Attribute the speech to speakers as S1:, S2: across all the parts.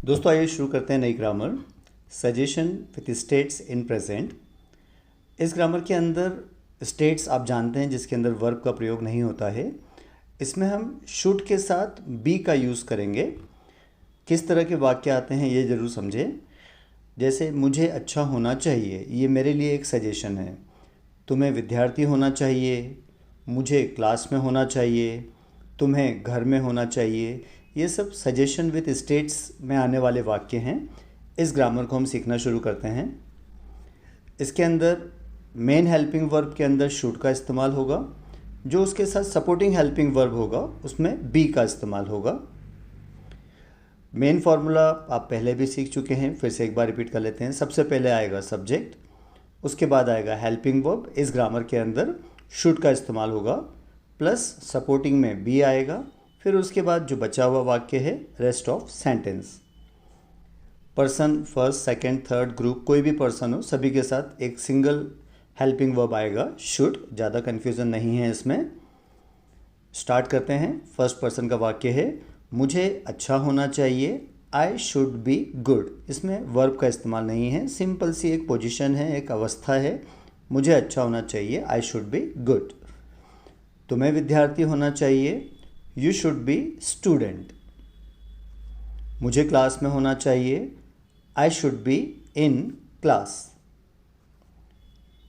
S1: दोस्तों आइए शुरू करते हैं नई grammar. Suggestion with states in present. इस ग्रामर के अंदर स्टेट्स आप जानते हैं जिसके अंदर वर्ब का प्रयोग नहीं होता है। इसमें हम शुड के साथ बी का यूज़ करेंगे। किस तरह के वाक्य आते हैं ये ज़रूर समझें। जैसे मुझे अच्छा होना चाहिए, ये मेरे लिए एक सजेशन है। तुम्हें विद्यार्थी होना चाहिए, मुझे क्लास में होना चाहिए, तुम्हें घर में होना चाहिए। ये सब सजेशन विथ स्टेट्स में आने वाले वाक्य हैं। इस ग्रामर को हम सीखना शुरू करते हैं। इसके अंदर मेन हेल्पिंग वर्ब के अंदर शुड का इस्तेमाल होगा, जो उसके साथ सपोर्टिंग हेल्पिंग वर्ब होगा उसमें बी का इस्तेमाल होगा। मेन फार्मूला आप पहले भी सीख चुके हैं, फिर से एक बार रिपीट कर लेते हैं। सबसे पहले आएगा सब्जेक्ट, उसके बाद आएगा हेल्पिंग वर्ब। इस ग्रामर के अंदर शुड का इस्तेमाल होगा, प्लस सपोर्टिंग में बी आएगा। फिर उसके बाद जो बचा हुआ वाक्य है rest of sentence. Person first second third group कोई भी पर्सन हो, सभी के साथ एक सिंगल हेल्पिंग वर्ब आएगा शुड। ज़्यादा कन्फ्यूज़न नहीं है इसमें। स्टार्ट करते हैं। फर्स्ट पर्सन का वाक्य है मुझे अच्छा होना चाहिए, आई शुड बी गुड। इसमें वर्ब का इस्तेमाल नहीं है, सिंपल सी एक पोजीशन है, एक अवस्था है। मुझे अच्छा होना चाहिए, आई शुड बी गुड। तुम्हें विद्यार्थी होना चाहिए, यू शुड बी स्टूडेंट। मुझे क्लास में होना चाहिए, I should be in class.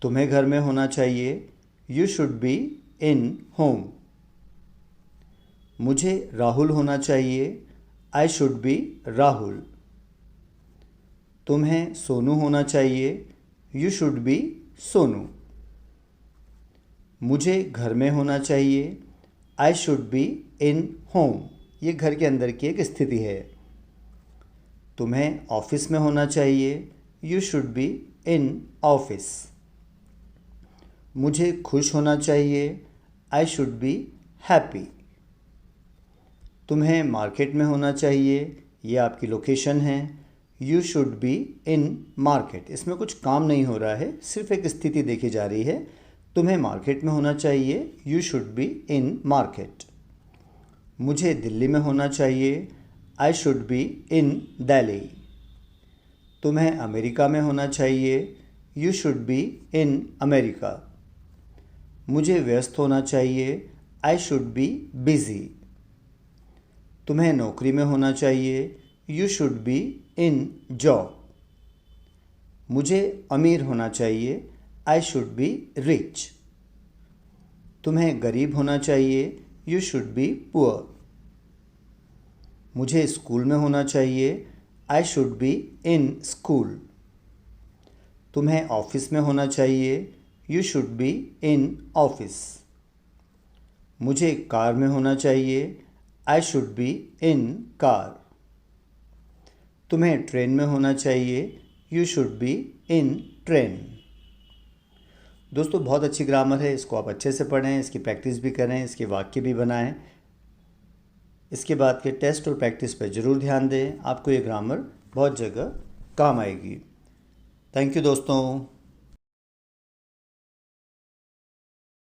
S1: तुम्हें घर में होना चाहिए, you should be in home. मुझे राहुल होना चाहिए, आई शुड बी राहुल। तुम्हें सोनू होना चाहिए, यू शुड बी सोनू। मुझे घर में होना चाहिए, I should be in home. ये घर के अंदर की एक स्थिति है। तुम्हें ऑफिस में होना चाहिए, you should be in office. मुझे खुश होना चाहिए, आई शुड बी हैप्पी। तुम्हें मार्केट में होना चाहिए, ये आपकी लोकेशन है, you should be in market. इसमें कुछ काम नहीं हो रहा है, सिर्फ एक स्थिति देखी जा रही है। तुम्हें मार्केट में होना चाहिए, you should be in market. मुझे दिल्ली में होना चाहिए, I should be in Delhi. तुम्हें अमेरिका में होना चाहिए, you should be in America. मुझे व्यस्त होना चाहिए, आई शुड बी बिजी। तुम्हें नौकरी में होना चाहिए, you should be in job. मुझे अमीर होना चाहिए, आई शुड बी रिच। तुम्हें गरीब होना चाहिए, यू शुड बी पुअर। मुझे स्कूल में होना चाहिए, I should be in school. तुम्हें ऑफिस में होना चाहिए, you should be in office. मुझे कार में होना चाहिए, I should be in car. तुम्हें ट्रेन में होना चाहिए, you should be in train. दोस्तों बहुत अच्छी ग्रामर है, इसको आप अच्छे से पढ़ें, इसकी प्रैक्टिस भी करें, इसके वाक्य भी बनाएं। इसके बाद के टेस्ट और प्रैक्टिस पर ज़रूर ध्यान दें, आपको ये ग्रामर बहुत जगह काम आएगी। थैंक यू दोस्तों।